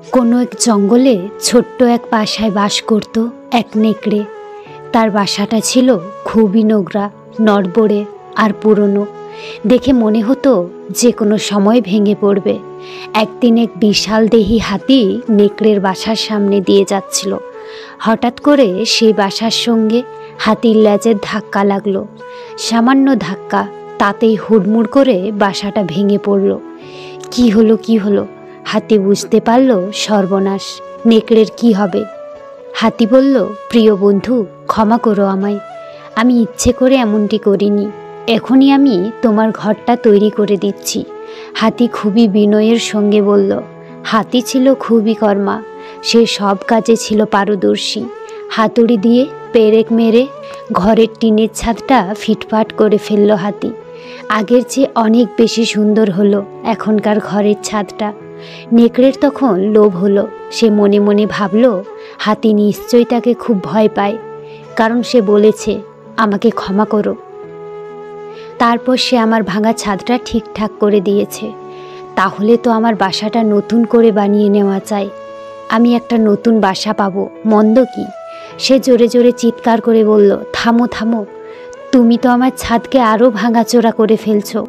কোনো এক জঙ্গলে ছোট্ট এক বাসায় বাস করত এক নেকড়ে। তার বাসাটা ছিল খুবই নোংরা, নড়বড়ে আর পুরনো। দেখে মনে হতো যে কোনো সময় ভেঙে পড়বে। একদিন এক বিশাল দেহী হাতি নেকড়ের বাসার সামনে দিয়ে যাচ্ছিল। হঠাৎ করে সেই বাসার সঙ্গে হাতির লেজের ধাক্কা লাগলো। সামান্য ধাক্কা, তাতেই হুড়মুড় করে বাসাটা ভেঙে পড়ল। কি হলো? হাতি বুঝতে পারল সর্বনাশ, নেকড়ের কি হবে। হাতি বলল, প্রিয় বন্ধু, ক্ষমা করো আমায়। আমি ইচ্ছে করে এমনটি করিনি। এখনই আমি তোমার ঘরটা তৈরি করে দিচ্ছি। হাতি খুবই বিনয়ের সঙ্গে বলল। হাতি ছিল খুবই কর্মা, সে সব কাজে ছিল পারদর্শী। হাতুড়ি দিয়ে পেরেক মেরে ঘরের টিনের ছাদটা ফিটফাট করে ফেলল হাতি। আগের চেয়ে অনেক বেশি সুন্দর হলো এখনকার ঘরের ছাদটা। নেকড়ের তখন লোভ হলো। সে মনে মনে ভাবল, হাতি নিশ্চয়ই তাকে খুব ভয় পায়, কারণ সে বলেছে, আমাকে ক্ষমা করো। তারপর সে আমার ভাঙা ছাদটা ঠিকঠাক করে দিয়েছে। তাহলে তো আমার বাসাটা নতুন করে বানিয়ে নেওয়া চাই। আমি একটা নতুন বাসা পাবো, মন্দ কি? সে জোরে জোরে চিৎকার করে বলল, থামো থামো, তুমি তো আমার ছাদকে আরও ভাঙাচোরা করে ফেলছো।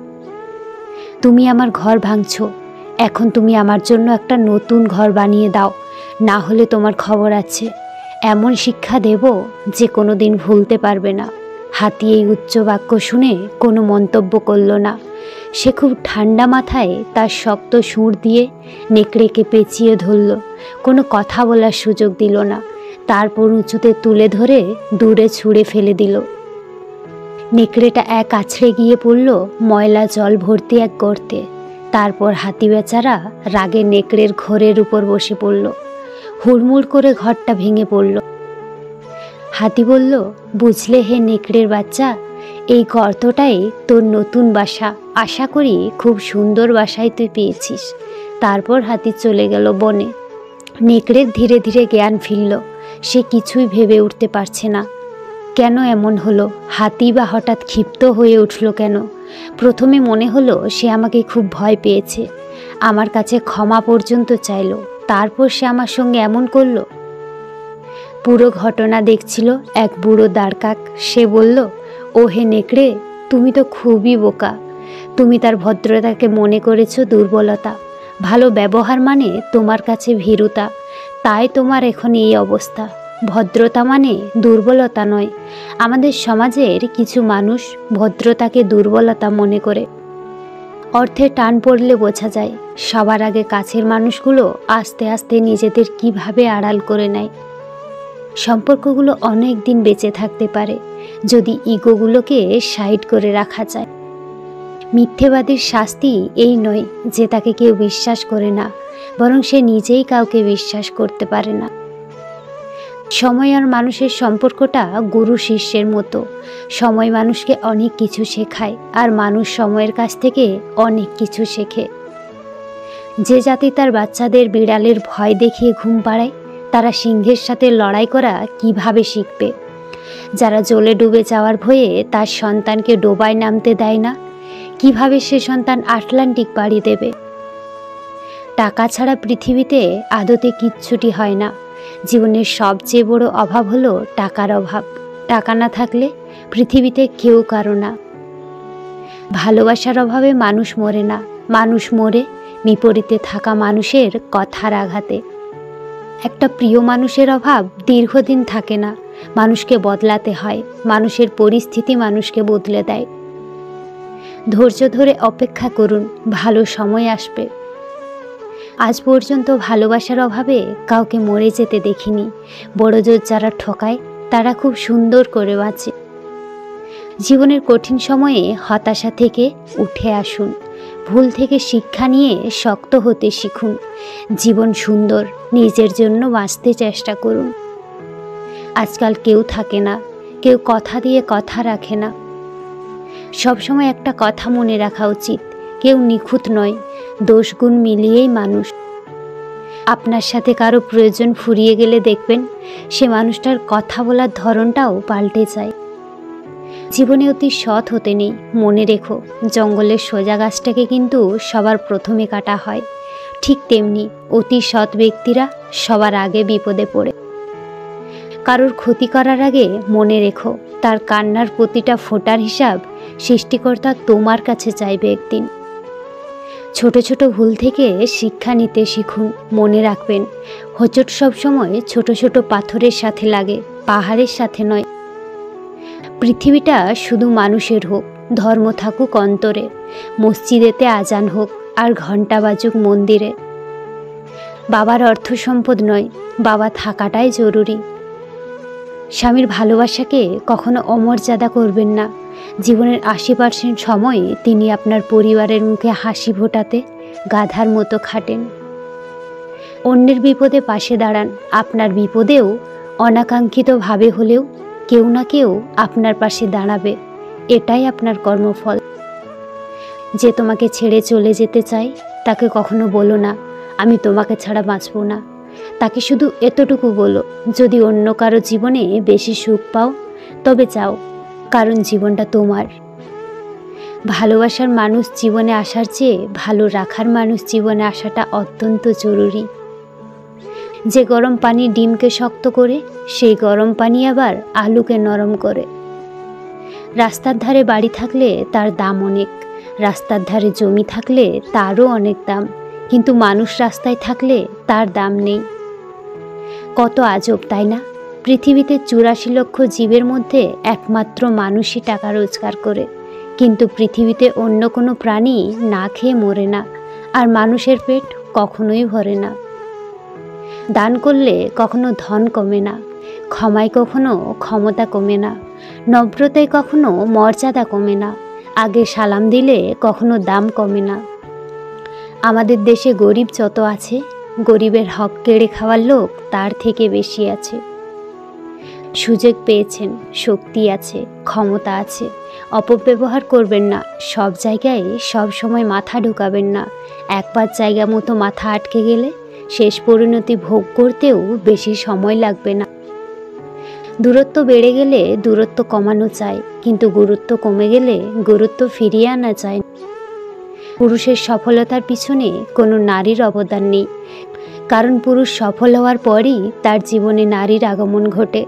তুমি আমার ঘর ভাঙছো। এখন তুমি আমার জন্য একটা নতুন ঘর বানিয়ে দাও, না হলে তোমার খবর আছে। এমন শিক্ষা দেব যে কোনো দিন ভুলতে পারবে না। হাতি এই উচ্চ বাক্য শুনে কোনো মন্তব্য করল না। সে খুব ঠান্ডা মাথায় তার শক্ত সুর দিয়ে নেকড়েকে পেঁচিয়ে ধরল, কোনো কথা বলার সুযোগ দিল না। তারপর উঁচুতে তুলে ধরে দূরে ছুঁড়ে ফেলে দিল। নেকড়েটা এক আছড়ে গিয়ে পড়ল ময়লা জল ভর্তি এক গর্তে। তারপর হাতি বেচারা রাগে নেকড়ের ঘরের উপর বসে পড়ল। হুড়মুড় করে ঘরটা ভেঙে পড়ল। হাতি বলল, বুঝলে হে নেকড়ের বাচ্চা, এই গর্তটাই তোর নতুন বাসা। আশা করি খুব সুন্দর বাসায় তুই পেয়েছিস। তারপর হাতি চলে গেল বনে। নেকড়ের ধীরে ধীরে জ্ঞান ফিরল। সে কিছুই ভেবে উঠতে পারছে না। কেন এমন হলো? হাতি বা হঠাৎ ক্ষিপ্ত হয়ে উঠল কেন? প্রথমে মনে হলো সে আমাকে খুব ভয় পেয়েছে, আমার কাছে ক্ষমা পর্যন্ত চাইলো। তারপর সে আমার সঙ্গে এমন করলো। পুরো ঘটনা দেখছিল এক বুড়ো দ্বারকাক। সে বলল, ও হে নেকড়ে, তুমি তো খুবই বোকা। তুমি তার ভদ্রতাকে মনে করেছো দুর্বলতা। ভালো ব্যবহার মানে তোমার কাছে ভীরুতা, তাই তোমার এখন এই অবস্থা। ভদ্রতা মানে দুর্বলতা নয়। আমাদের সমাজের কিছু মানুষ ভদ্রতাকে দুর্বলতা মনে করে। অর্থে টান পড়লে বোঝা যায় সবার আগে কাছের মানুষগুলো আস্তে আস্তে নিজেদের কিভাবে আড়াল করে নেয়। সম্পর্কগুলো অনেক দিন বেঁচে থাকতে পারে যদি ইগোগুলোকে সাইড করে রাখা যায়। মিথ্যেবাদীর শাস্তি এই নয় যে তাকে কেউ বিশ্বাস করে না, বরং সে নিজেই কাউকে বিশ্বাস করতে পারে না। সময় আর মানুষের সম্পর্কটা গুরু শিষ্যের মতো। সময় মানুষকে অনেক কিছু শেখায়, আর মানুষ সময়ের কাছ থেকে অনেক কিছু শেখে। যে জাতি তার বাচ্চাদের বিড়ালের ভয় দেখিয়ে ঘুম পাড়ায়, তারা সিংহের সাথে লড়াই করা কিভাবে শিখবে? যারা জলে ডুবে যাওয়ার ভয়ে তার সন্তানকে ডোবায় নামতে দেয় না, কিভাবে সে সন্তান আটলান্টিক পাড়ি দেবে? টাকা ছাড়া পৃথিবীতে আদতে কিচ্ছুটি হয় না। জীবনের সবচেয়ে বড় অভাব হলো টাকার অভাব। টাকা না থাকলে পৃথিবীতে কেউ কারো না। ভালোবাসার অভাবে মানুষ মরে না, মানুষ মরে বিপরীতে থাকা মানুষের কথার আঘাতে। একটা প্রিয় মানুষের অভাব দীর্ঘদিন থাকে না, মানুষকে বদলাতে হয়। মানুষের পরিস্থিতি মানুষকে বদলে দেয়। ধৈর্য ধরে অপেক্ষা করুন, ভালো সময় আসবে। আজ পর্যন্ত ভালোবাসার অভাবে কাউকে মরে যেতে দেখিনি। বড়জোর যারা ঠকায় তারা খুব সুন্দর করে বাঁচে। জীবনের কঠিন সময়ে হতাশা থেকে উঠে আসুন। ভুল থেকে শিক্ষা নিয়ে শক্ত হতে শিখুন। জীবন সুন্দর, নিজের জন্য বাঁচতে চেষ্টা করুন। আজকাল কেউ থাকে না, কেউ কথা দিয়ে কথা রাখে না। সবসময় একটা কথা মনে রাখা উচিত, কেউ নিখুঁত নয়, দোষগুণ মিলিয়েই মানুষ। আপনার সাথে কারো প্রয়োজন ফুরিয়ে গেলে দেখবেন সে মানুষটার কথা বলার ধরনটাও পাল্টে যায়। জীবনে অতি সৎ হতে নেই। মনে রেখো, জঙ্গলের সোজা গাছটাকে কিন্তু সবার প্রথমে কাটা হয়। ঠিক তেমনি অতি সৎ ব্যক্তিরা সবার আগে বিপদে পড়ে। কারোর ক্ষতি করার আগে মনে রেখো, তার কান্নার প্রতিটা ফোঁটার হিসাব সৃষ্টিকর্তা তোমার কাছে চাইবে একদিন। ছোট ছোট ভুল থেকে শিক্ষা নিতে শিখুন। মনে রাখবেন, হোঁচট সবসময় ছোট ছোট পাথরের সাথে লাগে, পাহাড়ের সাথে নয়। পৃথিবীটা শুধু মানুষের হোক, ধর্ম থাকুক অন্তরে, মসজিদেতে আজান হোক আর ঘণ্টা বাজুক মন্দিরে। বাবার অর্থ সম্পদ নয়, বাবা থাকাটাই জরুরি। স্বামীর ভালোবাসাকে কখনো অমর্যাদা করবেন না। জীবনের 80% সময় তিনি আপনার পরিবারের মুখে হাসি ফোটাতে গাধার মতো খাটেন। অন্যের বিপদে পাশে দাঁড়ান। আপনার বিপদেও অনাকাঙ্ক্ষিতভাবে হলেও কেউ না কেউ আপনার পাশে দাঁড়াবে, এটাই আপনার কর্মফল। যে তোমাকে ছেড়ে চলে যেতে চায় তাকে কখনো বলো না আমি তোমাকে ছাড়া বাঁচব না। তাকে শুধু এতটুকু বলো, যদি অন্য কারো জীবনে বেশি সুখ পাও তবে চাও, কারণ জীবনটা তোমার। ভালোবাসার মানুষ জীবনে আসার চেয়ে ভালো রাখার মানুষ জীবনে আসাটা অত্যন্ত জরুরি। যে গরম পানি ডিমকে শক্ত করে, সেই গরম পানি আবার আলুকে নরম করে। রাস্তার ধারে বাড়ি থাকলে তার দাম অনেক, রাস্তার ধারে জমি থাকলে তারও অনেক দাম, কিন্তু মানুষ রাস্তায় থাকলে তার দাম নেই। কত আজব, তাই না? পৃথিবীতে 84 লক্ষ জীবের মধ্যে একমাত্র মানুষই টাকা রোজগার করে, কিন্তু পৃথিবীতে অন্য কোনো প্রাণী না খেয়ে মরে না, আর মানুষের পেট কখনোই ভরে না। দান করলে কখনো ধন কমে না, ক্ষমায় কখনো ক্ষমতা কমে না, নম্রতায় কখনো মর্যাদা কমে না, আগে সালাম দিলে কখনো দাম কমে না। আমাদের দেশে গরিব যত আছে, গরিবের হক কেড়ে খাওয়ার লোক তার থেকে বেশি আছে। সুযোগ পেয়েছেন, শক্তি আছে, ক্ষমতা আছে, অপব্যবহার করবেন না। সব জায়গায় সব সময় মাথা ঢোকাবেন না। একবার জায়গা মতো মাথা আটকে গেলে শেষ পরিণতি ভোগ করতেও বেশি সময় লাগবে না। দূরত্ব বেড়ে গেলে দূরত্ব কমানো চাই, কিন্তু গুরুত্ব কমে গেলে গুরুত্ব ফিরিয়ে আনা চায়। পুরুষের সফলতার পিছনে কোনো নারীর অবদান নেই, কারণ পুরুষ সফল হওয়ার পরই তার জীবনে নারীর আগমন ঘটে।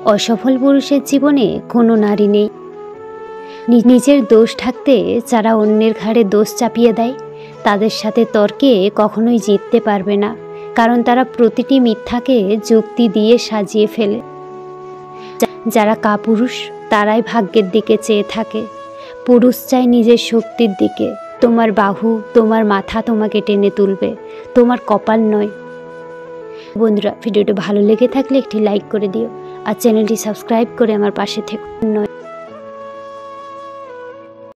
অসফল পুরুষের জীবনে কোনো নারী নেই। নিজের দোষ ঢাকতে যারা অন্যের ঘাড়ে দোষ চাপিয়ে দেয়, তাদের সাথে তর্কে কখনোই জিততে পারবে না, কারণ তারা প্রতিটি মিথ্যাকে যুক্তি দিয়ে সাজিয়ে ফেলে। যারা কাপুরুষ তারাই ভাগ্যের দিকে চেয়ে থাকে। পুরুষ চায় নিজের শক্তির দিকে। তোমার বাহু, তোমার মাথা তোমাকে টেনে তুলবে, তোমার কপাল নয়। বন্ধুরা, ভিডিওটি ভালো লেগে থাকলে একটি লাইক করে দিও, আর চ্যানেলটি সাবস্ক্রাইব করে আমার পাশে থেকো।